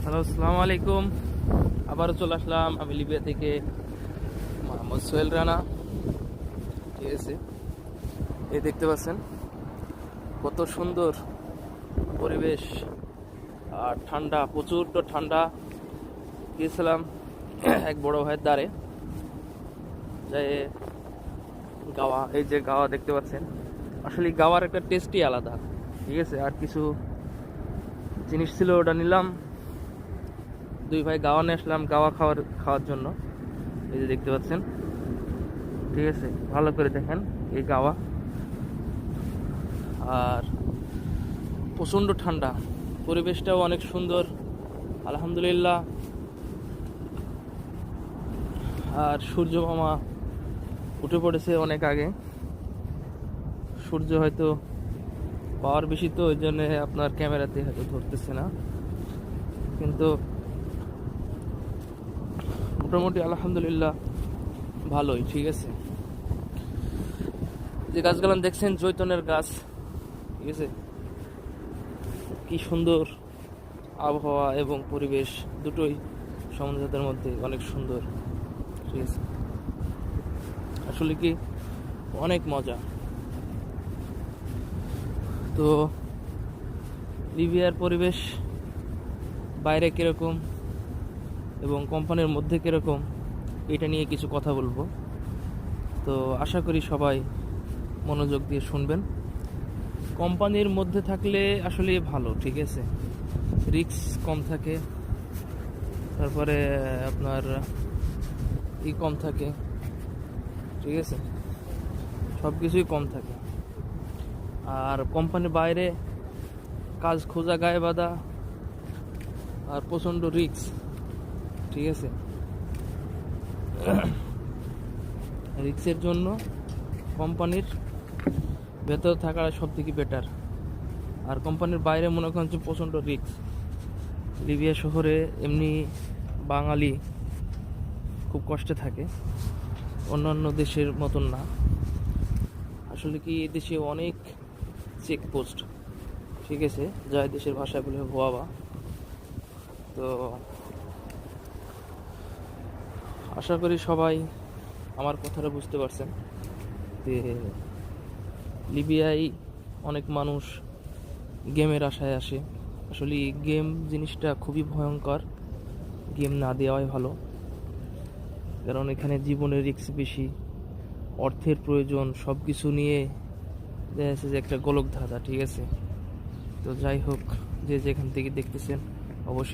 Hello, আসসালামু আলাইকুম। আবারও চলে আসলাম আমি লিবিয়া থেকে, মোহাম্মদ সোহেল রানা। ঠিক আছে, এই দেখতে পাচ্ছেন কত সুন্দর পরিবেশ আর ঠান্ডা, প্রচুর ঠান্ডা। গিয়েছিলাম এক বড় ভাইয়ের দ্বারে, যাই গাওয়া, এই যে গাওয়া দেখতে পাচ্ছেন, আসলে গাওয়ার একটা টেস্টই আলাদা। ঠিক আছে, আর কিছু জিনিস ছিল, ওটা নিলাম। দুই ভাই গাওয়া নিয়ে আসলাম গাওয়া খাওয়ার জন্য। এই যে দেখতে পাচ্ছেন, ঠিক আছে, ভালো করে দেখেন এই গাওয়া। আর প্রচণ্ড ঠান্ডা, পরিবেশটাও অনেক সুন্দর, আলহামদুলিল্লাহ। আর সূর্য মামা উঠে পড়েছে অনেক আগে। সূর্য হয়তো পাওয়ার বেশি, তো ওই জন্য আপনার ক্যামেরাতে হয়তো ধরতেছে না, কিন্তু মোটামুটি আলহামদুলিল্লাহ ভালোই। ঠিক আছে, যে গাছগুলো দেখছেন জৈতনের গাছ। ঠিক আছে, কি সুন্দর আবহাওয়া এবং পরিবেশ দুটোই সমঝোতার মধ্যে, অনেক সুন্দর। ঠিক আছে, আসলে কি অনেক মজা। তো লিবিয়ার পরিবেশ বাইরে কিরকম এবং কোম্পানির মধ্যে কিরকম, এটা নিয়ে কিছু কথা বলবো। তো আশা করি সবাই মনোযোগ দিয়ে শুনবেন। কোম্পানির মধ্যে থাকলে আসলে ভালো, ঠিক আছে, রিস্ক কম থাকে, তারপরে আপনার কম থাকে। ঠিক আছে, সব কিছুই কম থাকে। আর কোম্পানির বাইরে কাজ খোঁজা, গায়ে বাঁধা, আর প্রচণ্ড রিস্ক। ঠিক আছে, রিস্কের জন্য কোম্পানির ভেতর থাকা সব থেকে বেটার। আর কোম্পানির বাইরে মনে করেন যে প্রচণ্ড রিস্ক। লিবিয়া শহরে এমনি বাঙালি খুব কষ্টে থাকে, অন্যান্য দেশের মতন না। আসলে কি এই দেশে অনেক চেকপোস্ট, ঠিক আছে, যা দেশের ভাষায় বলে ভুয়াবা। তো আশা করি সবাই আমার কথাটা বুঝতে পারছেন যে লিবিয়ায় অনেক মানুষ গেমের আশায় আসে। আসলে গেম জিনিসটা খুবই ভয়ঙ্কর, গেম না দেওয়াই ভালো। কারণ এখানে জীবনের রিস্ক বেশি, অর্থের প্রয়োজন, সব কিছু নিয়ে দেখা যাচ্ছে যে একটা গোলক ধাঁধা। ঠিক আছে, তো যাই হোক, যে যেখান থেকে দেখতেছেন অবশ্যই